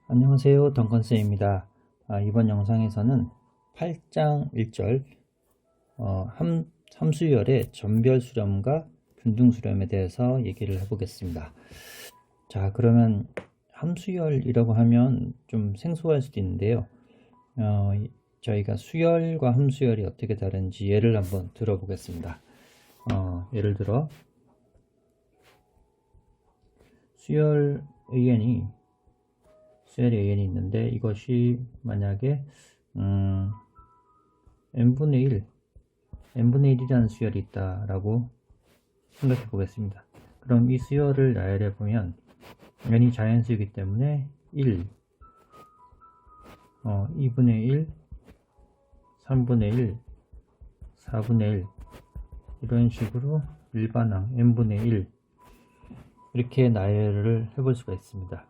안녕하세요, 덩컨쌤입니다. 이번 영상에서는 8장 1절 함수열의 전별 수렴과 균등 수렴에 대해서 얘기를 해보겠습니다. 자, 그러면 함수열이라고 하면 좀 생소할 수도 있는데요. 저희가 수열과 함수열이 어떻게 다른지 예를 한번 들어보겠습니다. 예를 들어 수열의 n이 있는데 이것이 만약에 n분의 1이라는 수열이 있다라고 생각해 보겠습니다. 그럼 이 수열을 나열해 보면 n이 자연수이기 때문에 1, 2분의 1, 3분의 1, 4분의 1 이런 식으로 일반항 n분의 1 이렇게 나열을 해볼 수가 있습니다.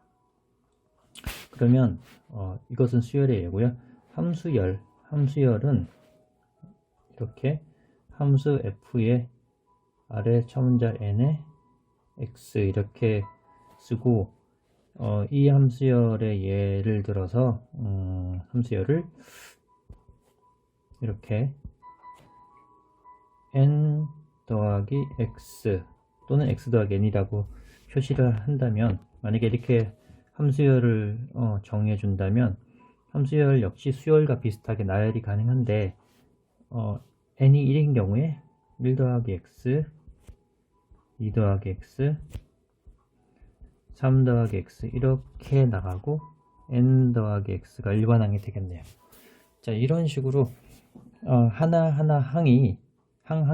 그러면 이것은 수열의 예고요. 함수열은 이렇게 함수 f의 아래 첫 문자 n에 x 이렇게 쓰고 이 함수열의 예를 들어서 함수열을 이렇게 n 더하기 x 또는 x 더하기 n이라고 표시를 한다면, 만약에 이렇게 함수열을 정해 준다면 함수열 역시 수열과 비슷하게 나열이 가능한데 n이 1인 경우에 1 더하기 x, 2 더하기 x, 3 더하기 x 이렇게 나가고 n 더하기 x가 일반항이 되겠네요. 자, 이런 식으로 하나하나 항의 한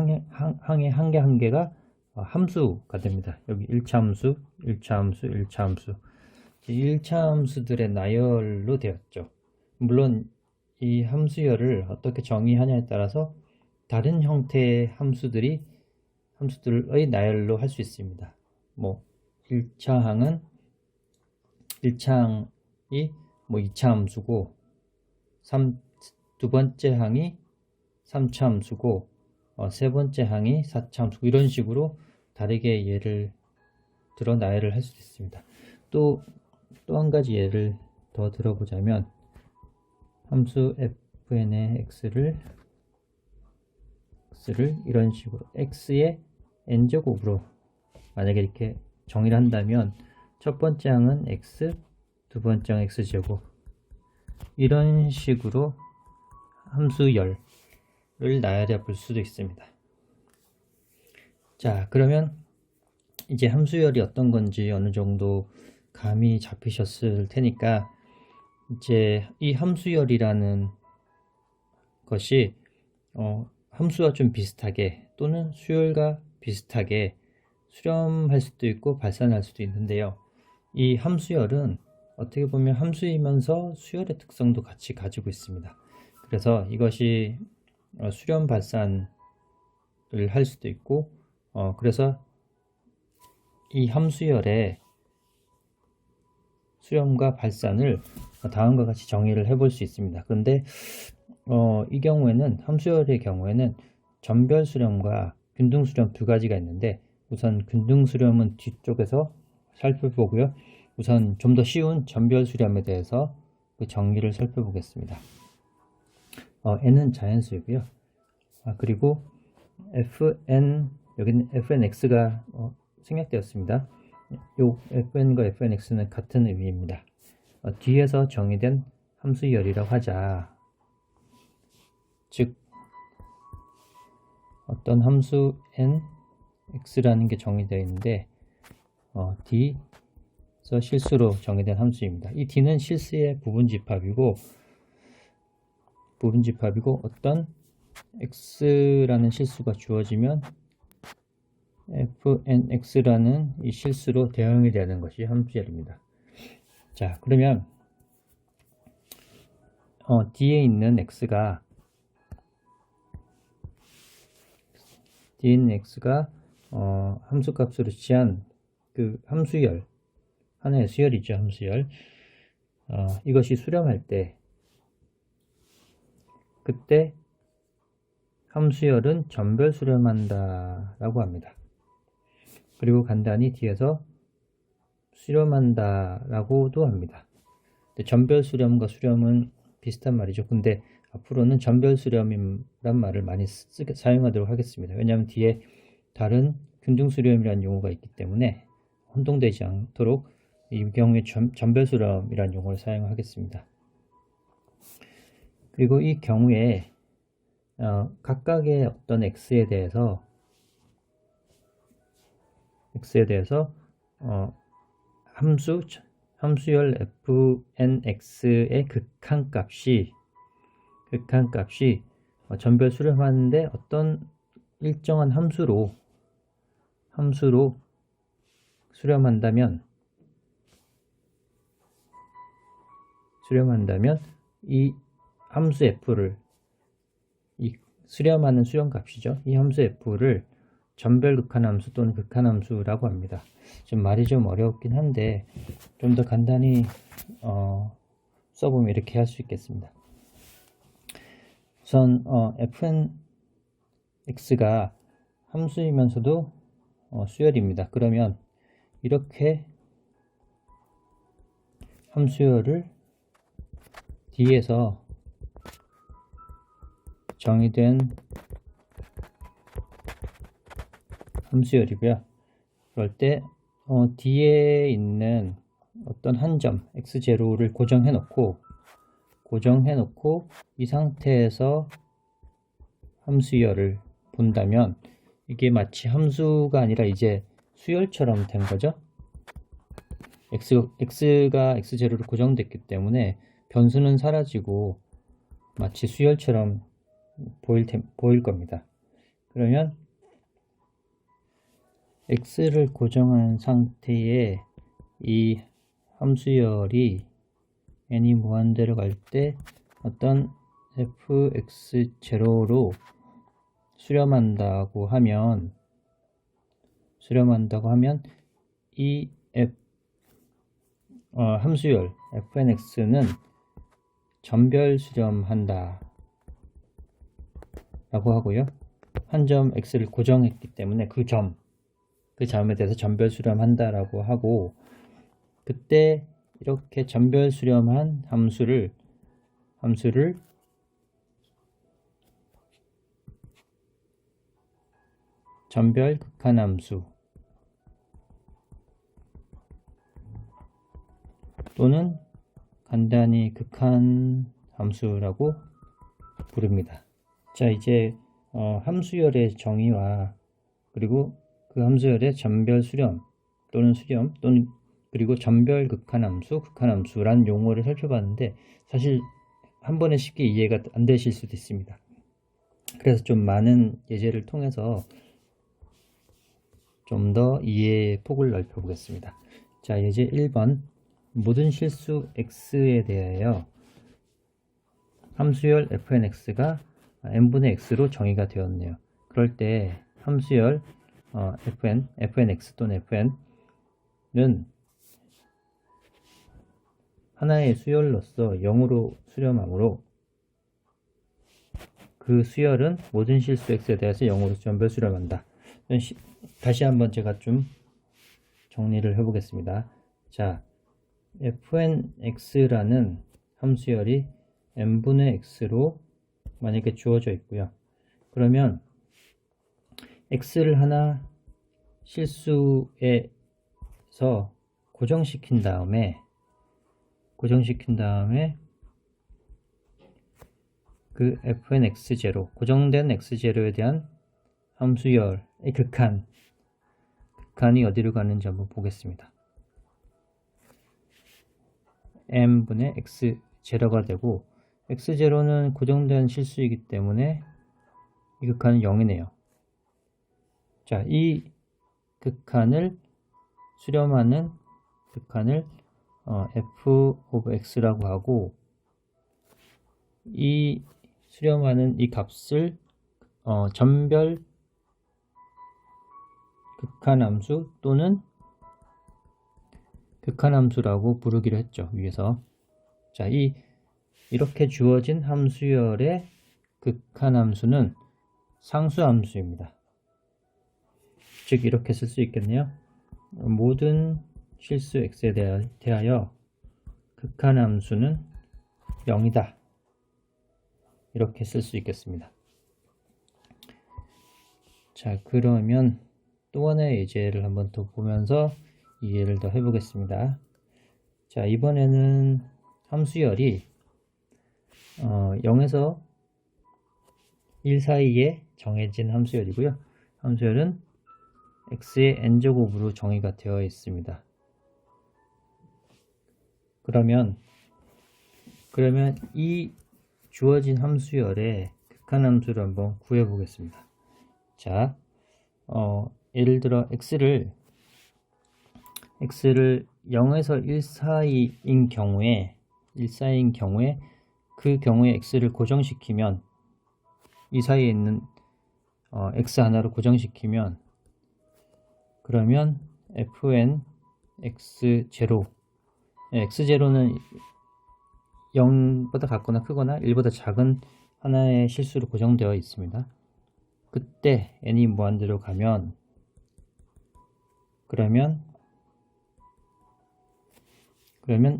개 한 개가 함수가 됩니다. 여기 1차 함수, 1차 함수, 1차 함수 1차 함수들의 나열로 되었죠. 물론 이 함수열을 어떻게 정의하냐에 따라서 다른 형태의 함수들의 나열로 할 수 있습니다. 1차 항이 2차 함수고, 두 번째 항이 3차 함수고, 세 번째 항이 4차 함수고, 이런 식으로 다르게 예를 들어 나열을 할 수 있습니다. 또 한 가지 예를 더 들어보자면 함수 fn의 x를 이런 식으로 x의 n제곱으로 만약에 이렇게 정의를 한다면 첫 번째 항은 x, 두 번째 항은 x제곱, 이런 식으로 함수열을 나열해 볼 수도 있습니다. 자, 그러면 이제 함수열이 어떤 건지 어느 정도 감이 잡히셨을 테니까, 이제 이 함수열이라는 것이 함수와 좀 비슷하게 또는 수열과 비슷하게 수렴할 수도 있고 발산할 수도 있는데요. 이 함수열은 어떻게 보면 함수이면서 수열의 특성도 같이 가지고 있습니다. 그래서 이것이 수렴 발산을 할 수도 있고, 그래서 이 함수열의 수렴과 발산을 다음과 같이 정의를 해볼 수 있습니다. 그런데 이 경우에는, 함수열의 경우에는 전별 수렴과 균등 수렴 두 가지가 있는데, 우선 균등 수렴은 뒤쪽에서 살펴보고요. 우선 좀 더 쉬운 전별 수렴에 대해서 그 정의를 살펴보겠습니다. n은 자연수이고요. 그리고 여기는 fnx가 생략되었습니다. 요 fn과 fnx는 같은 의미입니다. 뒤에서 정의된 함수열이라고 하자. 즉 어떤 함수 n, x라는 게 정의되어 있는데 d에서 실수로 정의된 함수입니다. 이 d는 실수의 부분집합이고 어떤 x라는 실수가 주어지면 fnx라는 이 실수로 대응이 되는 것이 함수열입니다. 자, 그러면 D에 있는 x가 함수값으로 취한 그 함수열, 하나의 수열이죠. 함수열. 이것이 수렴할 때, 그때 함수열은 전별 수렴한다 라고 합니다. 그리고 간단히 뒤에서 수렴한다 라고도 합니다. 근데 전별 수렴과 수렴은 비슷한 말이죠. 근데 앞으로는 전별 수렴이란 말을 많이 사용하도록 하겠습니다. 왜냐하면 뒤에 다른 균등 수렴이라는 용어가 있기 때문에 혼동되지 않도록 이 경우에 전별 수렴이라는 용어를 사용하겠습니다. 그리고 이 경우에 각각의 어떤 x에 대해서 함수열 fnx의 극한값이 전별 수렴하는데 어떤 일정한 함수로 수렴한다면 이 함수 f를 이 수렴하는 수렴값이죠. 이 함수 f를 전별 극한함수 또는 극한함수라고 합니다. 좀 말이 좀 어렵긴 한데 좀 더 간단히 써보면 이렇게 할 수 있겠습니다. 우선 fnx가 함수이면서도 수열입니다. 그러면 이렇게 함수열을 뒤에서 정의된 함수열이고요. 그럴 때 뒤에 있는 어떤 한 점 x0를 고정해 놓고 이 상태에서 함수열을 본다면 이게 마치 함수가 아니라 이제 수열처럼 된 거죠. x가 x0로 고정됐기 때문에 변수는 사라지고 마치 수열처럼 보일 겁니다. 그러면 x를 고정한 상태에 이 함수열이 n이 무한대로 갈 때 어떤 fx0로 수렴한다고 하면 이 함수열 fnx는 전별 수렴한다 라고 하고요. 한 점 x를 고정했기 때문에 그 점에 대해서 전별 수렴한다 라고 하고, 그때 이렇게 전별 수렴한 함수를 전별 극한함수 또는 간단히 극한함수라고 부릅니다. 자, 이제 함수열의 정의와 그리고 그 함수열의 전별 수렴 또는 그리고 전별 극한함수란 용어를 살펴봤는데 사실 한 번에 쉽게 이해가 안 되실 수도 있습니다. 그래서 좀 많은 예제를 통해서 좀 더 이해의 폭을 넓혀 보겠습니다. 자, 예제 1번. 모든 실수 x에 대하여 함수열 fnx가 n분의 x로 정의가 되었네요. 그럴 때 함수열 fnx 또는 fn은 하나의 수열로서 0으로 수렴하므로 그 수열은 모든 실수 x에 대해서 0으로 전별 수렴한다. 다시 한번 제가 좀 정리를 해보겠습니다. 자, fnx라는 함수열이 n분의 x로 만약에 주어져 있고요. 그러면 x를 하나 실수에서 고정시킨 다음에 그 fnx0 고정된 x0에 대한 함수열의 극한이 어디로 가는지 한번 보겠습니다. n분의 x0가 되고 x0는 고정된 실수이기 때문에 이 극한은 0이네요. 자, 이 극한을 수렴하는 극한을 f of x라고 하고, 이 수렴하는 이 값을 전별 극한함수 또는 극한함수라고 부르기로 했죠, 위에서. 자, 이렇게 주어진 함수열의 극한함수는 상수함수입니다. 즉 이렇게 쓸 수 있겠네요. 모든 실수 x에 대하여 극한함수는 0이다. 이렇게 쓸 수 있겠습니다. 자, 그러면 또 하나의 예제를 한번 더 보면서 이해를 더 해보겠습니다. 자, 이번에는 함수열이 0에서 1 사이에 정해진 함수열이고요. 함수열은 x의 n제곱으로 정의가 되어 있습니다. 그러면 이 주어진 함수열의 극한함수를 한번 구해 보겠습니다. 자, 예를 들어 x를 0에서 1 사이인 경우에 그 경우에 x를 고정시키면 이 사이에 있는 x 하나로 고정시키면 그러면 fn x0 x0는 0보다 같거나 크거나 1보다 작은 하나의 실수로 고정되어 있습니다. 그때 n이 무한대로 가면 그러면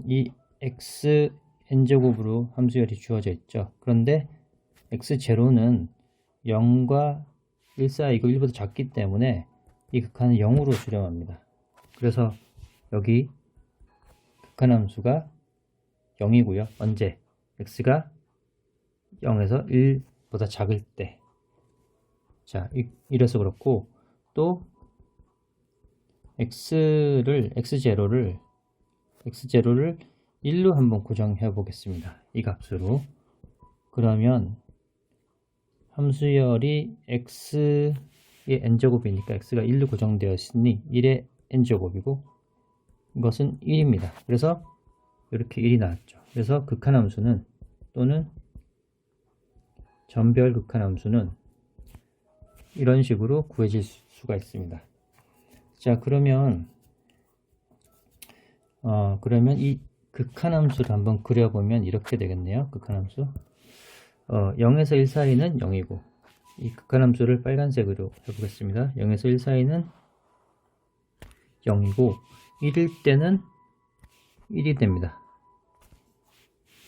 이 x n제곱으로 함수열이 주어져 있죠. 그런데 x0는 0과 1 사이고 1보다 작기 때문에 이 극한은 0으로 수렴합니다. 그래서 여기 극한함수가 0이고요. 언제? x가 0에서 1보다 작을 때. 자, 이래서 그렇고 또 x제로를 1로 한번 고정해 보겠습니다. 이 값으로. 그러면 함수열이 x의 n제곱이니까 x가 1로 고정되어 있으니 1의 n제곱이고 이것은 1입니다. 그래서 이렇게 1이 나왔죠. 그래서 극한함수는 또는 전별 극한함수는 이런 식으로 구해질 수가 있습니다. 자, 그러면 이 극한함수를 한번 그려보면 이렇게 되겠네요. 극한함수 0에서 1 사이는 0이고 이 극한함수를 빨간색으로 해보겠습니다. 0에서 1 사이는 0이고 1일 때는 1이 됩니다.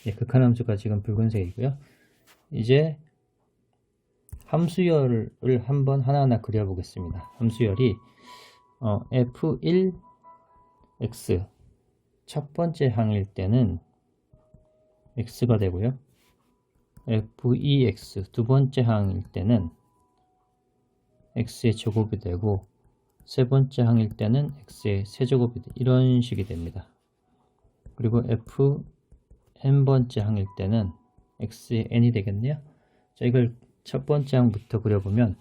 네, 극한함수가 지금 붉은색이고요. 이제 함수열을 한번 하나하나 그려보겠습니다. 함수열이 f1x 첫 번째 항일 때는 x가 되고요. f2x 두 번째 항일 때는 x의 제곱이 되고 세 번째 항일 때는 x의 세제곱이 이런 식이 됩니다. 그리고 fn번째 항일 때는 x의 n이 되겠네요. 자, 이걸 첫 번째 항부터 그려보면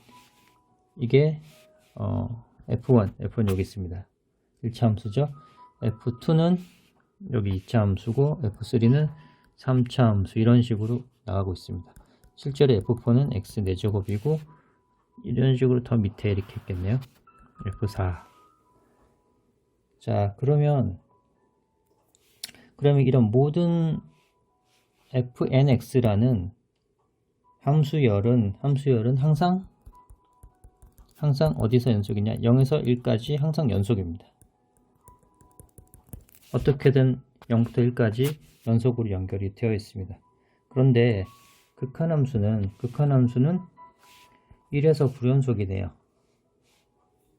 이게 F1 여기 있습니다. 1차 함수죠. F2는 여기 2차 함수고 F3는 3차 함수 이런 식으로 나가고 있습니다. 실제로 F4는 x 4제곱이고 이런 식으로 더 밑에 이렇게 있겠네요. F4. 자, 그러면 이런 모든 fnx라는 함수열은 항상 어디서 연속이냐? 0에서 1까지 항상 연속입니다. 어떻게든 0부터 1까지 연속으로 연결이 되어 있습니다. 그런데 극한함수는 1에서 불연속이네요.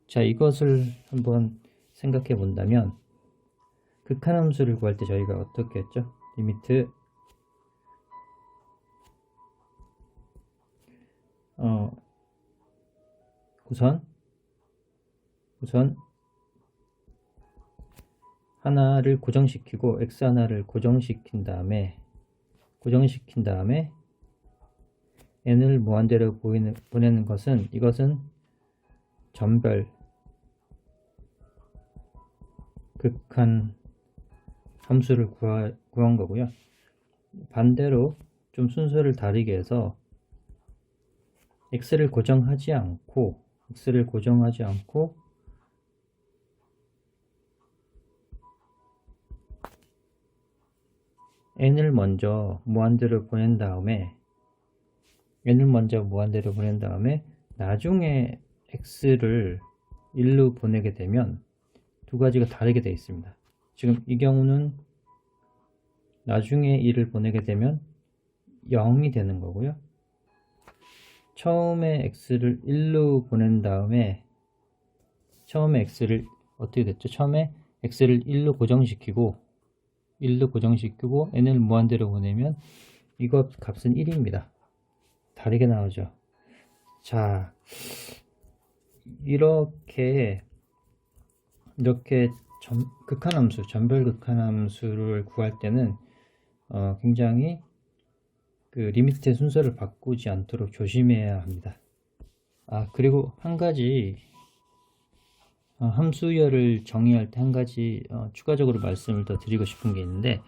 자, 이것을 한번 생각해 본다면 극한함수를 구할 때 저희가 어떻게 했죠? 리미트 우선 하나를 고정시키고 x 하나를 고정시킨 다음에 n을 무한대로 보내는 것은 이것은 전별 극한 함수를 구한 거고요. 반대로 좀 순서를 다르게 해서 x를 고정하지 않고 n을 먼저 무한대로 보낸 다음에 나중에 x를 1로 보내게 되면 두 가지가 다르게 되어 있습니다. 지금 이 경우는 나중에 1을 보내게 되면 0이 되는 거고요. 처음에 x를 1로 보낸 다음에 처음에 x를 어떻게 됐죠? 처음에 x를 1로 고정시키고 n을 무한대로 보내면 이거 값은 1입니다. 다르게 나오죠. 자, 이렇게 극한함수, 전별 극한함수를 구할 때는 굉장히 그 리미트의 순서를 바꾸지 않도록 조심해야 합니다. 그리고 한 가지 함수열을 정의할 때 한 가지 추가적으로 말씀을 더 드리고 싶은 게 있는데,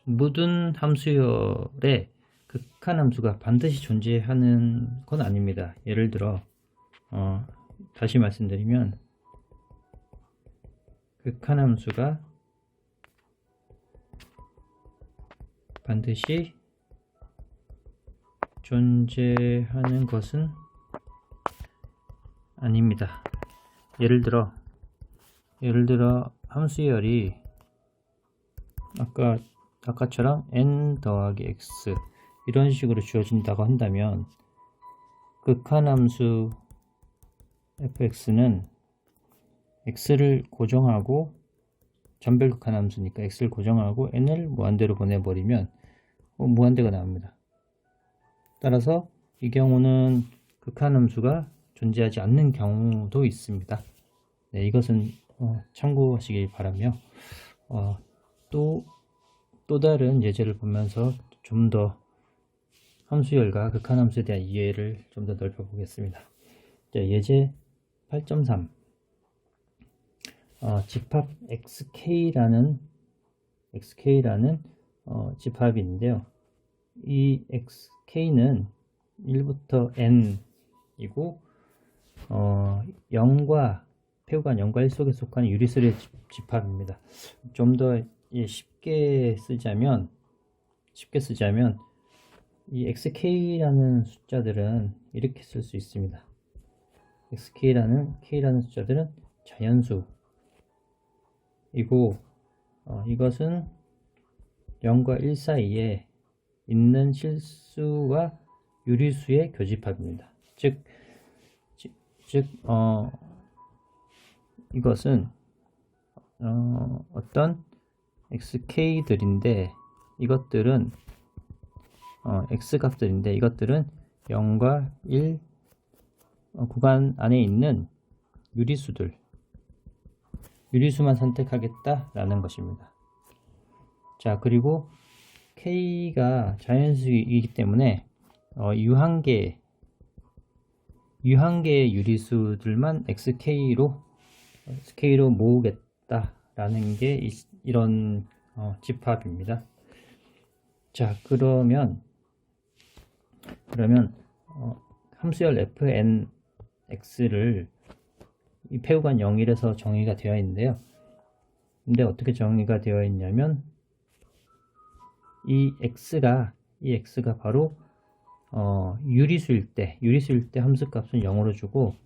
모든 함수열에 극한함수가 반드시 존재하는 건 아닙니다. 예를 들어 다시 말씀드리면 극한함수가 반드시 존재하는 것은 아닙니다. 예를 들어 함수열이 아까처럼 n 더하기 x 이런 식으로 주어진다고 한다면 극한함수 fx는 x를 고정하고 전별 극한함수니까 x를 고정하고 n을 무한대로 보내버리면 무한대가 나옵니다. 따라서 이 경우는 극한함수가 존재하지 않는 경우도 있습니다. 네, 이것은 참고하시기 바라며 또 다른 예제를 보면서 좀 더 함수열과 극한함수에 대한 이해를 좀 더 넓혀 보겠습니다. 예제 8.3 집합 xk라는 집합이 있는데요. 이 xk는 1부터 n이고 0과 폐구간 0과 1 속에 속한 유리수의 집합입니다. 좀 더 쉽게 쓰자면 이 xk라는 숫자들은 이렇게 쓸 수 있습니다. k라는 숫자들은 자연수이고 이것은 0과 1 사이에 있는 실수와 유리수의 교집합입니다. 즉 이것은 어떤 xk들인데 이것들은 x값들인데 이것들은 0과 1 구간 안에 있는 유리수만 선택하겠다라는 것입니다. 자, 그리고 k가 자연수이기 때문에 유한계의 유리수들만 xk로 모으겠다라는 게 이런 집합입니다. 자, 그러면 함수열 fnx를 이 폐구간 0일에서 정의가 되어 있는데요. 근데 어떻게 정의가 되어 있냐면 이 x가 바로 유리수일 때 함수값은 0으로 주고,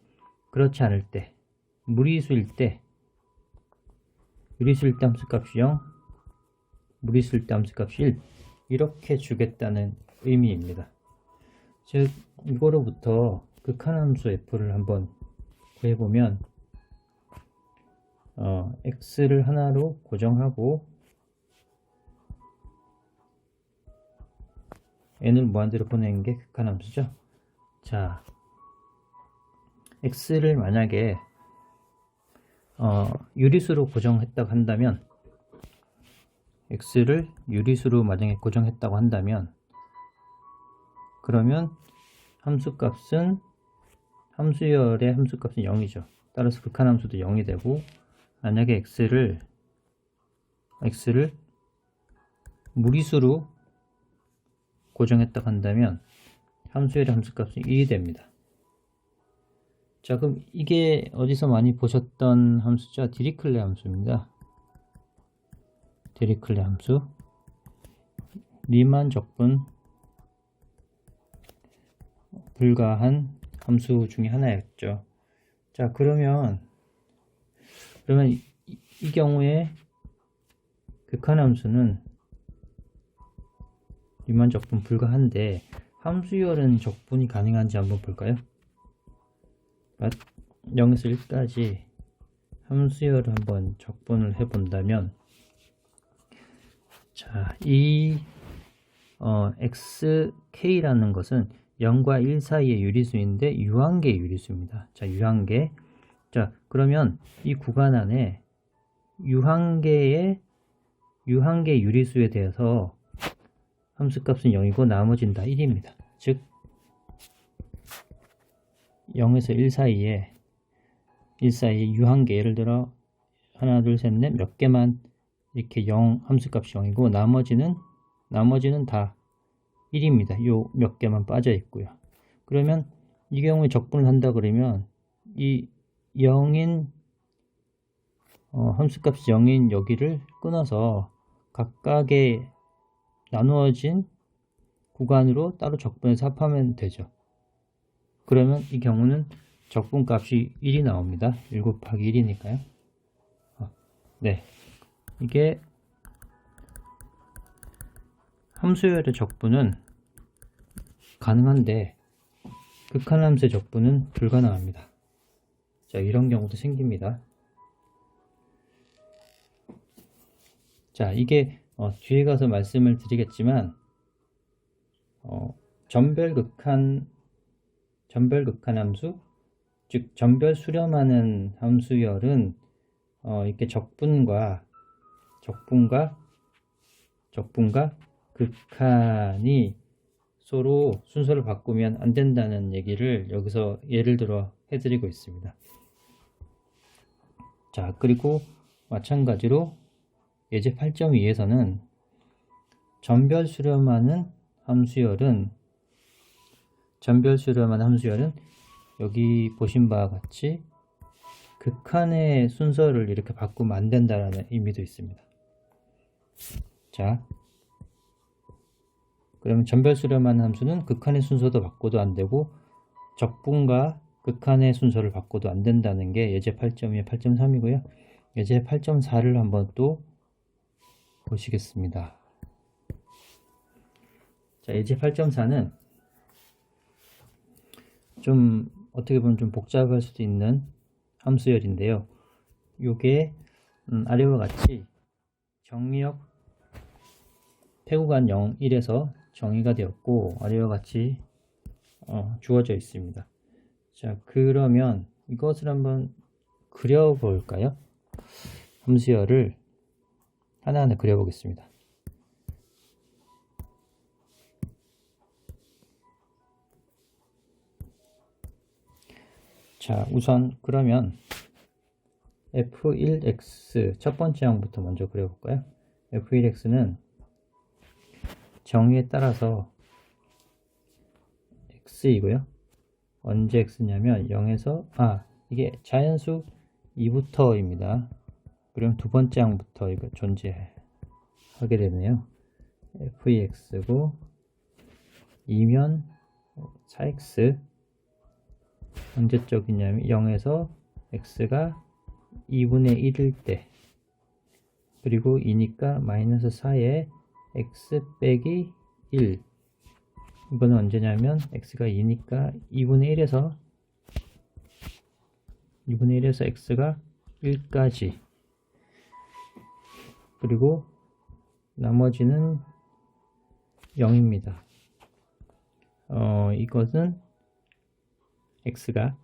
그렇지 않을 때 유리수일 때 함수값이 0, 무리수일 때 함수값이 1 이렇게 주겠다는 의미입니다. 즉 이거로부터 극한함수 f를 한번 구해보면 x를 하나로 고정하고 n을 무한대로 보내는 게 극한함수죠. 자, x를 만약에 유리수로 고정했다고 한다면 그러면 함수열의 함수값은 0이죠. 따라서 극한함수도 0이 되고, 만약에 x를 무리수로 고정했다고 한다면 함수열의 함수값은 1이 됩니다. 자, 그럼 이게 어디서 많이 보셨던 함수죠? 디리클레 함수입니다. 디리클레 함수. 리만 적분 불가한 함수 중에 하나였죠. 자, 그러면 이 경우에 극한함수는 리만 적분 불가한데 함수열은 적분이 가능한지 한번 볼까요? 0에서 1까지 함수열을 한번 적분을 해본다면, 자, 이 xk라는 것은 0과 1 사이의 유리수인데 유한계 유리수입니다. 자, 유한계. 자, 그러면 이 구간 안에 유한계 유리수에 대해서 함수값은 0이고 나머지는 다 1입니다. 즉 0에서 1 사이에 유한계, 예를 들어 하나 둘 셋 넷 몇 개만 이렇게 0 함수값이 0이고 나머지는 다 1입니다. 요 몇 개만 빠져 있고요. 그러면 이 경우에 적분을 한다 그러면 이 0인 함수값이 0인 여기를 끊어서 각각의 나누어진 구간으로 따로 적분해서 합하면 되죠. 그러면 이 경우는 적분값이 1이 나옵니다. 1 곱하기 1이니까요. 네, 이게 함수열의 적분은 가능한데 극한함수의 적분은 불가능합니다. 자, 이런 경우도 생깁니다. 자, 이게 뒤에 가서 말씀을 드리겠지만 전별극한함수, 즉 전별 수렴하는 함수열은 이렇게 적분과 극한이 서로 순서를 바꾸면 안 된다는 얘기를 여기서 예를 들어 해드리고 있습니다. 자, 그리고 마찬가지로 예제 8.2에서는 전별 수렴하는 함수열은 여기 보신 바와 같이 극한의 순서를 이렇게 바꾸면 안 된다는 의미도 있습니다. 자, 그러면 전별 수렴하는 함수는 극한의 순서도 바꿔도 안 되고 적분과 극한의 순서를 바꿔도 안 된다는 게 예제 8.2, 8.3이고요. 예제 8.4를 한번 또 보시겠습니다. 자, 예제 8.4는 좀 어떻게 보면 좀 복잡할 수도 있는 함수열인데요. 요게 아래와 같이 정의역 태구간 0, 1에서 정의가 되었고 아래와 같이 주어져 있습니다. 자, 그러면 이것을 한번 그려볼까요? 함수열을 하나하나 그려보겠습니다. 자, 우선 그러면 f1x 첫 번째 항부터 먼저 그려볼까요? f1x는 정의에 따라서 x이고요. 언제 x냐면 0에서 이게 자연수 2부터입니다. 그럼 두 번째 항부터 이거 존재하게 되네요. f2x고 2면 4x 언제적이냐면 0에서 x가 2분의 1일 때, 그리고 2니까 마이너스 4에 x 빼기 1, 이거는 언제냐면 x가 2니까 2분의 1에서 x가 1까지, 그리고 나머지는 0입니다. 이것은 x가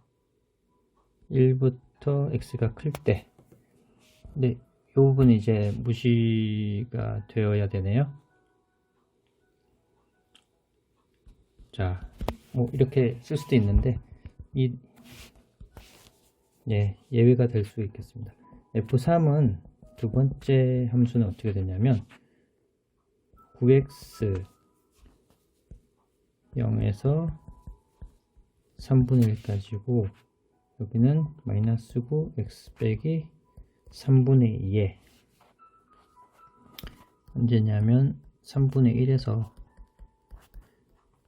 1부터 x가 클 때. 근데 이 부분이 이제 무시가 되어야 되네요. 자, 이렇게 쓸 수도 있는데 예외가 될 수 있겠습니다. f3은 두 번째 함수는 어떻게 되냐면 9x 0에서 3분의 1까지고 여기는 마이너스 9 x 빼기 3분의 2에 언제냐면 3분의 1에서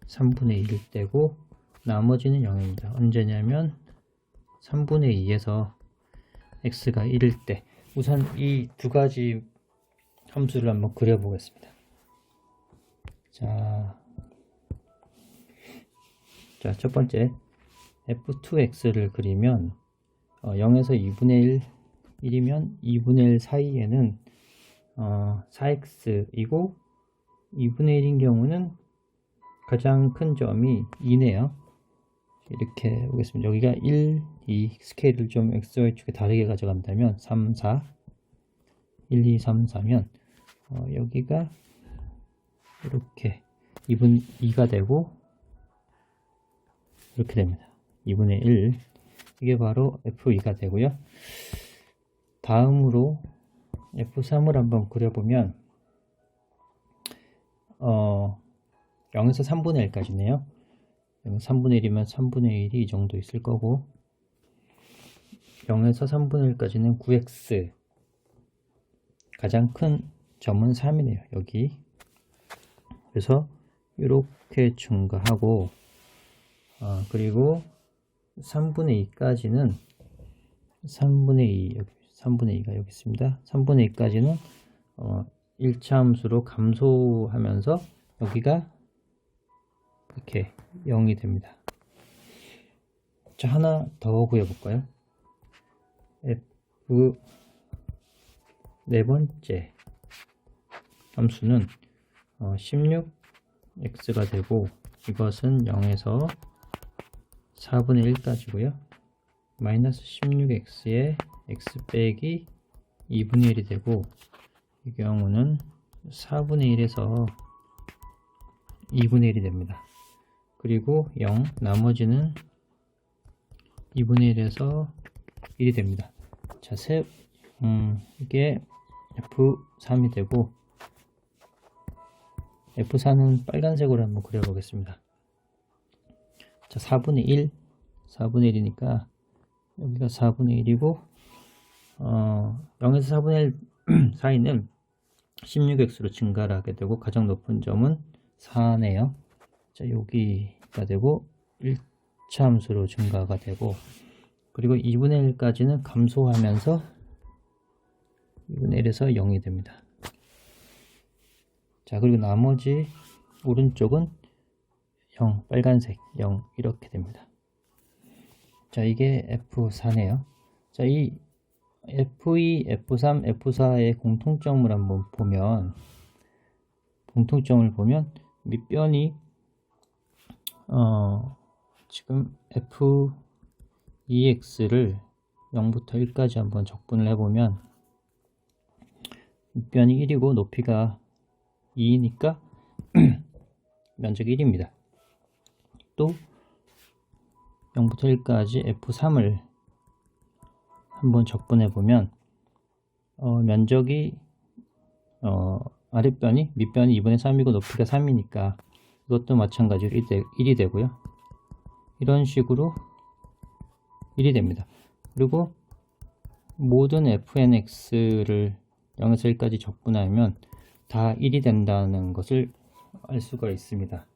3분의 1일 때고 나머지는 0입니다. 언제냐면 3분의 2에서 x가 1일 때. 우선 이 두 가지 함수를 한번 그려보겠습니다. 자, 첫 번째 f2x를 그리면 0에서 2분의 1이면 2분의 1 사이에는 4x이고 2분의 1인 경우는 가장 큰 점이 2네요. 이렇게 보겠습니다. 여기가 1, 2 스케일을 좀 XY축에 다르게 가져간다면 3, 4 1, 2, 3, 4면 여기가 이렇게 2분 2가 되고 이렇게 됩니다. 2분의 1 이게 바로 F2가 되고요. 다음으로 F3을 한번 그려보면 0에서 3분의 1까지네요. 3분의 1이면 3분의 1이 이 정도 있을 거고 0에서 3분의 1까지는 9x 가장 큰 점은 3이네요. 여기 그래서 이렇게 증가하고 그리고 3분의 2까지는 3분의 2 여기 3분의 2가 여기 있습니다. 3분의 2까지는 1차 함수로 감소하면서 여기가 이렇게 0이 됩니다. 자, 하나 더 구해볼까요? F 네 번째 함수는 16x가 되고 이것은 0에서 4분의 1까지고요. 마이너스 16x에 x 빼기 2분의 1이 되고 이 경우는 4분의 1에서 2분의 1이 됩니다. 그리고 0 나머지는 2분의 1에서 1이 됩니다. 자, 이게 F3이 되고 F4는 빨간색으로 한번 그려보겠습니다. 자, 4분의 1 4분의 1이니까 여기가 4분의 1이고 0에서 4분의 1 사이는 16x로 증가를 하게 되고 가장 높은 점은 4네요. 자, 여기가 되고 1차 함수로 증가가 되고 그리고 2분의 1까지는 감소하면서 2분의 1에서 0이 됩니다. 자, 그리고 나머지 오른쪽은 0, 빨간색 0 이렇게 됩니다. 자, 이게 F4네요. 자, 이 F2, F3, F4의 공통점을 한번 보면 밑변이 지금 F2x를 0부터 1까지 한번 적분을 해보면 밑변이 1이고 높이가 2니까 면적이 1입니다. 또 0부터 1까지 F3을 한번 적분해 보면 면적이 아랫변이 밑변이 2분의 3이고 높이가 3이니까 이것도 마찬가지로 1이 되고요. 이런 식으로 1이 됩니다. 그리고 모든 fnx를 0에서 1까지 적분하면 다 1이 된다는 것을 알 수가 있습니다. 자,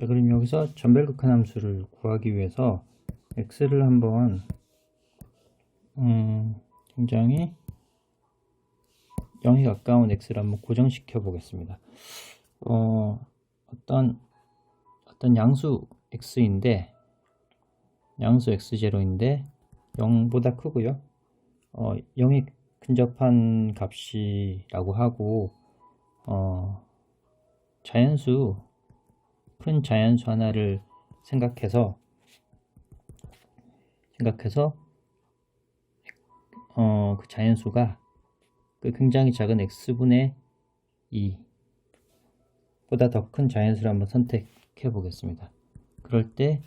그럼 여기서 전별극한 함수를 구하기 위해서 x를 한번 굉장히 0에 가까운 x를 한번 고정시켜 보겠습니다. 어떤 양수 x인데 양수 x0인데 0보다 크고요. 0이 근접한 값이라고 하고 큰 자연수 하나를 생각해서 그 자연수가 그 굉장히 작은 x분의 2 보다 더 큰 자연수를 한번 선택해 보겠습니다. 그럴 때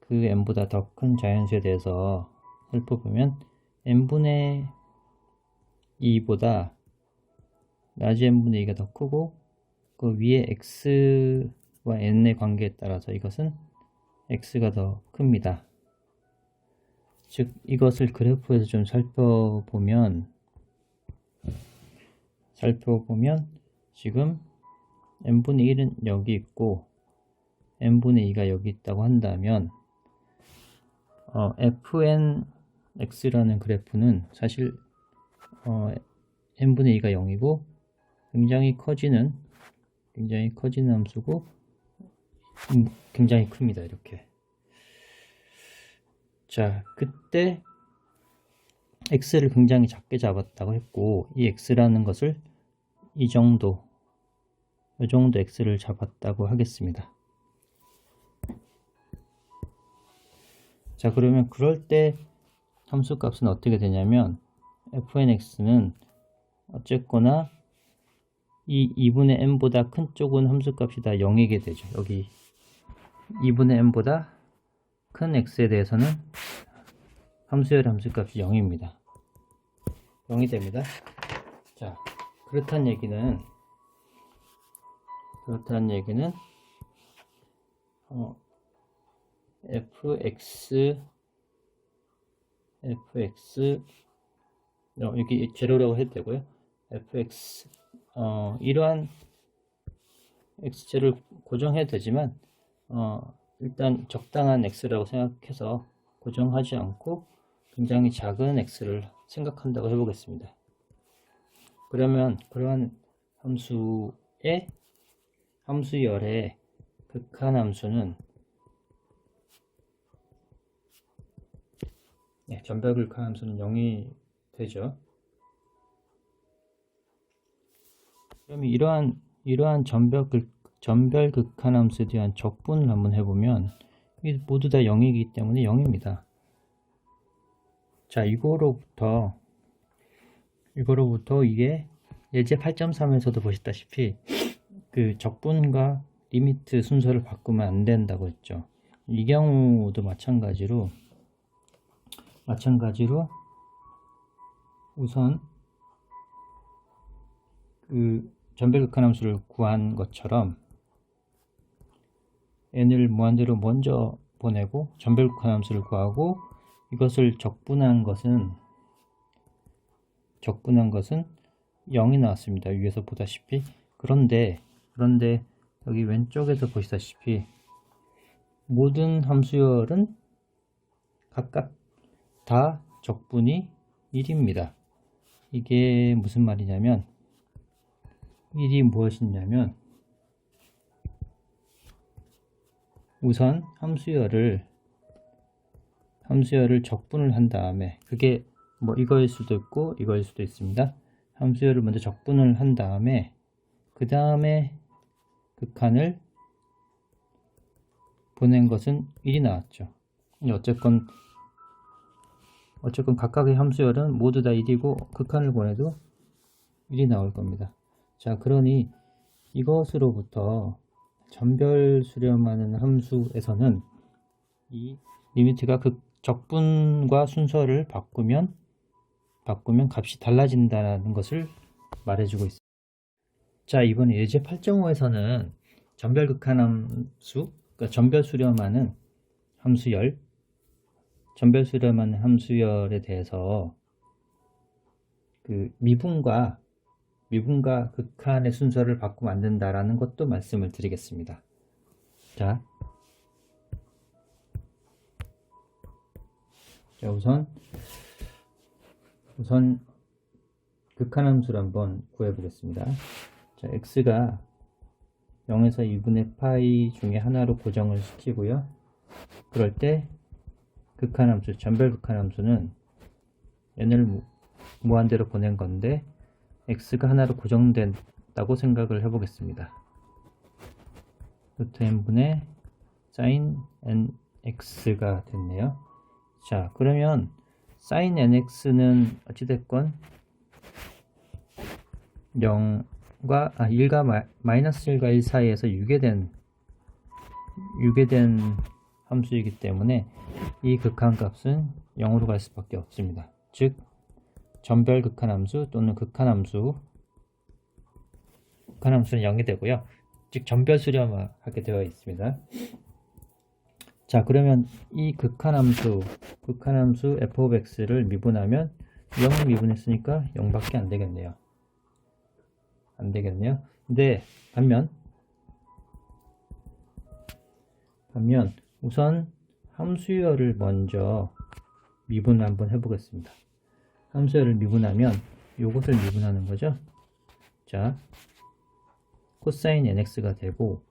그 n보다 더 큰 자연수에 대해서 살펴보면 n분의 2보다 라지 n분의 2가 더 크고 그 위에 x와 n의 관계에 따라서 이것은 x가 더 큽니다. 즉 이것을 그래프에서 좀 살펴보면 지금 n분의 1은 여기 있고 n분의 2가 여기 있다고 한다면 fnx라는 그래프는 사실 n분의 2가 0이고 굉장히 커지는 함수고 굉장히 큽니다. 이렇게. 자, 그때 x를 굉장히 작게 잡았다고 했고, 이 x라는 것을 이 정도 x를 잡았다고 하겠습니다. 자, 그러면 그럴 때 함수 값은 어떻게 되냐면 fnx는 어쨌거나 이 2분의 n보다 큰 쪽은 함수 값이 다 0이게 되죠. 여기 2분의 n보다 큰 x에 대해서는 함수열의 함수값이 0입니다. 0이 됩니다. 자, 그렇다는 얘기는 fx 여기 제로라고 해도 되고요. fx 이러한 x제를 고정해도 되지만 일단 적당한 x라고 생각해서 고정하지 않고 굉장히 작은 x를 생각한다고 해보겠습니다. 그러면 그러한 함수열의 극한함수는 전별 극한함수는 0이 되죠. 그러면 이러한 전별 극한함수에 대한 적분을 한번 해보면 이게 모두 다 0이기 때문에 0입니다. 자, 이거로부터 이게 예제 8.3에서도 보셨다시피 그 적분과 리미트 순서를 바꾸면 안 된다고 했죠. 이 경우도 마찬가지로 우선 그 전별 극한함수를 구한 것처럼 n을 무한대로 먼저 보내고 전별 극한함수를 구하고 이것을 적분한 것은 0이 나왔습니다. 위에서 보다시피. 그런데 여기 왼쪽에서 보시다시피 모든 함수열은 각각 다 적분이 1입니다. 이게 무슨 말이냐면 1이 무엇이냐면 우선 함수열을 적분을 한 다음에 그게 뭐 이거일 수도 있고 이거일 수도 있습니다. 함수열을 먼저 적분을 한 다음에 그 다음에 극한을 보낸 것은 1이 나왔죠. 어쨌건 각각의 함수열은 모두 다 1이고 극한을 보내도 1이 나올 겁니다. 자, 그러니 이것으로부터 전별 수렴하는 함수에서는 이 리미트가 적분과 순서를 바꾸면 값이 달라진다는 것을 말해주고 있습니다. 자, 이번에 예제 8.5에서는 전별 극한함수, 그러니까 전별 수렴하는 함수열에 대해서 그 미분과 극한의 순서를 바꾸면 안 된다라는 것도 말씀을 드리겠습니다. 자, 우선 극한함수를 한번 구해보겠습니다. 자, x가 0에서 2분의 파이 중에 하나로 고정을 시키고요. 그럴 때 극한함수, 전별 극한함수는 n을 무한대로 보낸 건데 x가 하나로 고정된다고 생각을 해보겠습니다. 루트 n분의 sin nx가 됐네요. 자, 그러면 sin nx는 어찌됐건 1과 마이너스 1과 1 사이에서 유계된 함수이기 때문에 이 극한값은 0으로 갈 수밖에 없습니다. 즉 전별 극한함수 또는 극한함수는 0이 되고요. 즉 전별 수렴하게 되어 있습니다. 자, 그러면 이 극한함수 f of x를 미분하면 0을 미분했으니까 0밖에 안 되겠네요. 근데 반면 우선 함수열을 먼저 미분을 한번 해보겠습니다. 함수열을 미분하면 요것을 미분하는 거죠. 자, 코사인 nx가 되고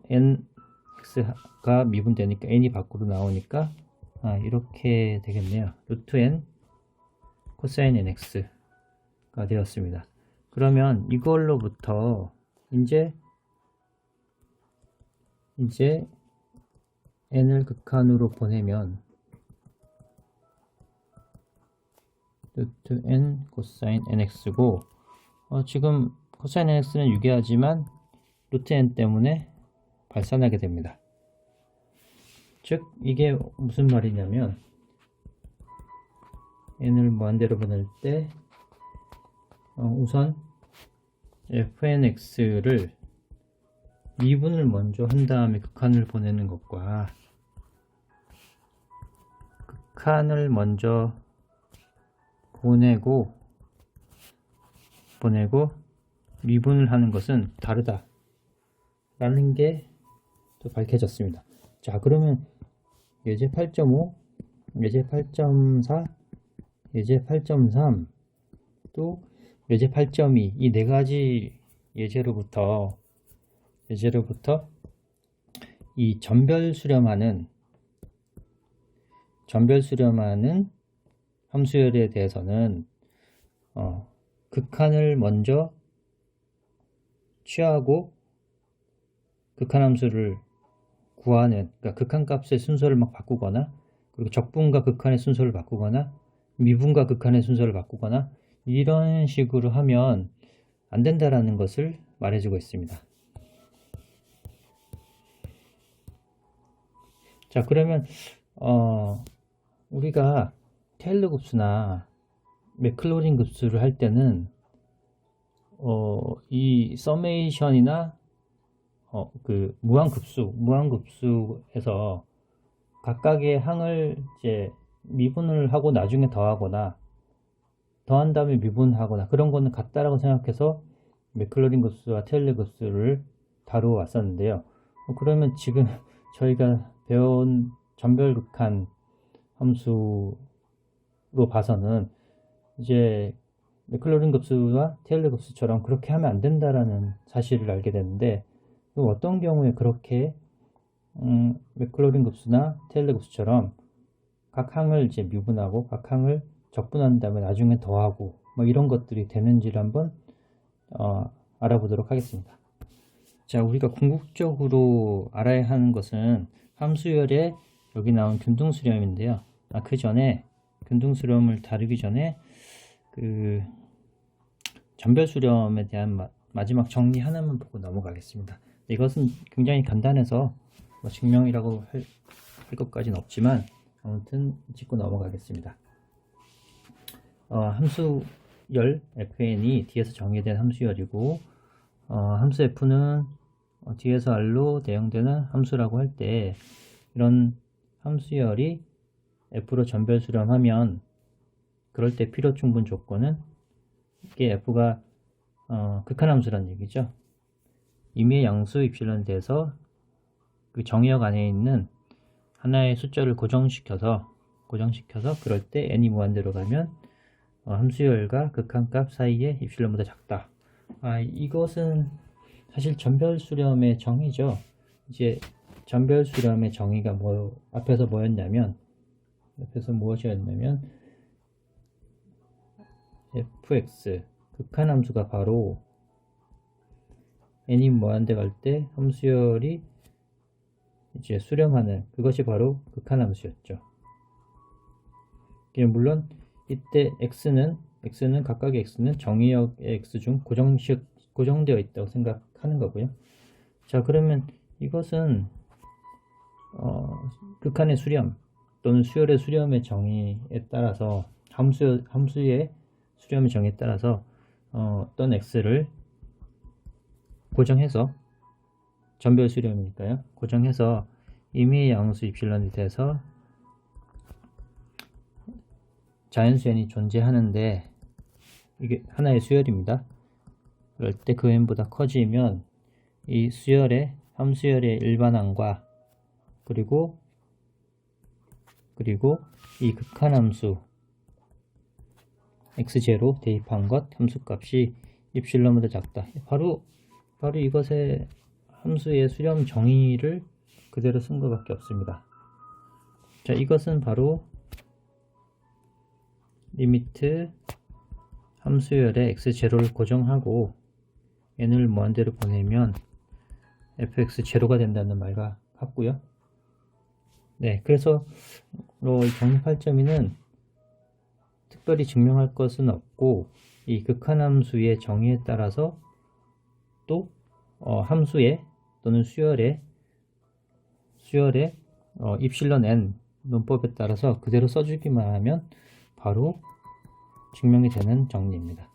nx가 미분되니까 n이 밖으로 나오니까 이렇게 되겠네요. 루트 n 코사인 nx가 되었습니다. 그러면 이걸로부터 이제 n을 극한으로 보내면 루트 n 코사인 nx고 지금 코사인 nx는 유기하지만 루트 n 때문에 발산하게 됩니다. 즉 이게 무슨 말이냐면 n을 무한대로 보낼 때 우선 fnx를 미분을 먼저 한 다음에 극한을 보내는 것과 극한을 먼저 보내고 미분을 하는 것은 다르다 라는 게 또 밝혀졌습니다. 자, 그러면 예제 8.5, 예제 8.4, 예제 8.3, 또 예제 8.2 이 네 가지 예제로부터 이 전별 수렴하는 함수열에 대해서는 극한을 먼저 취하고 극한함수를 구하는, 그러니까 극한값의 순서를 막 바꾸거나, 그리고 적분과 극한의 순서를 바꾸거나, 미분과 극한의 순서를 바꾸거나, 이런 식으로 하면 안 된다라는 것을 말해주고 있습니다. 자, 그러면 우리가 테일러 급수나 맥클로린 급수를 할 때는 이 서메이션이나 그 무한급수에서 각각의 항을 이제 미분을 하고 나중에 더하거나 더한 다음에 미분하거나 그런 거는 같다라고 생각해서 맥클로린 급수와 테일러 급수를 다루어 왔었는데요. 그러면 지금 저희가 배운 전별극한 함수로 봐서는 이제 맥클로린 급수와 테일러 급수처럼 그렇게 하면 안 된다라는 사실을 알게 되는데, 어떤 경우에 그렇게 맥클로린 급수나 테일러 급수처럼 각 항을 이제 미분하고 각 항을 적분한 다음에 나중에 더하고 뭐 이런 것들이 되는지를 한번 알아보도록 하겠습니다. 자, 우리가 궁극적으로 알아야 하는 것은 함수열의 여기 나온 균등수렴인데요. 그 전에 균등수렴을 다루기 전에 그 전별수렴에 대한 마지막 정리 하나만 보고 넘어가겠습니다. 이것은 굉장히 간단해서 증명이라고 할 것까지는 없지만 아무튼 짚고 넘어가겠습니다. 함수열 fn이 D에서 정의된 함수열이고 함수 f는 D에서 R로 대응되는 함수라고 할 때 이런 함수열이 f로 전별수렴하면 그럴 때 필요충분 조건은 이게 f가 극한함수란 얘기죠. 임의의 양수 입실론에 대해서 그 정의역 안에 있는 하나의 숫자를 고정시켜서 그럴 때 n이 무한대로 가면 함수열과 극한값 사이에 입실론보다 작다. 이것은 사실 전별수렴의 정의죠. 이제 전별수렴의 정의가 앞에서 무엇이었냐면 fx 극한함수가 바로 n이 무한대 갈 때 함수열이 이제 수렴하는 그것이 바로 극한함수였죠. 물론 이때 x는 각각의 x는 정의역의 x 중 고정되어 있다고 생각하는 거고요. 자, 그러면 이것은 극한의 수렴 또는 수열의 수렴의 정의에 따라서 함수의 수렴의 정의에 따라서 어떤 x를 고정해서 전별 수렴이니까요. 고정해서 임의의 양수 입실론에 대해서 자연수 n이 존재하는데 이게 하나의 수열입니다. 그럴 때 그 n보다 커지면 이 수열의 함수열의 일반항과 그리고 이 극한함수 x0 대입한 것 함수값이 입실론보다 작다. 바로 이것의 함수의 수렴 정의를 그대로 쓴 것밖에 없습니다. 자, 이것은 바로 리미트 함수열에 x0를 고정하고 n을 무한대로 보내면 fx 제로가 된다는 말과 같고요. 네, 그래서 이 정리 8.2는 특별히 증명할 것은 없고, 이 극한함수의 정의에 따라서 또 함수의 또는 수열의 입실론 n 논법에 따라서 그대로 써주기만 하면 바로 증명이 되는 정리입니다.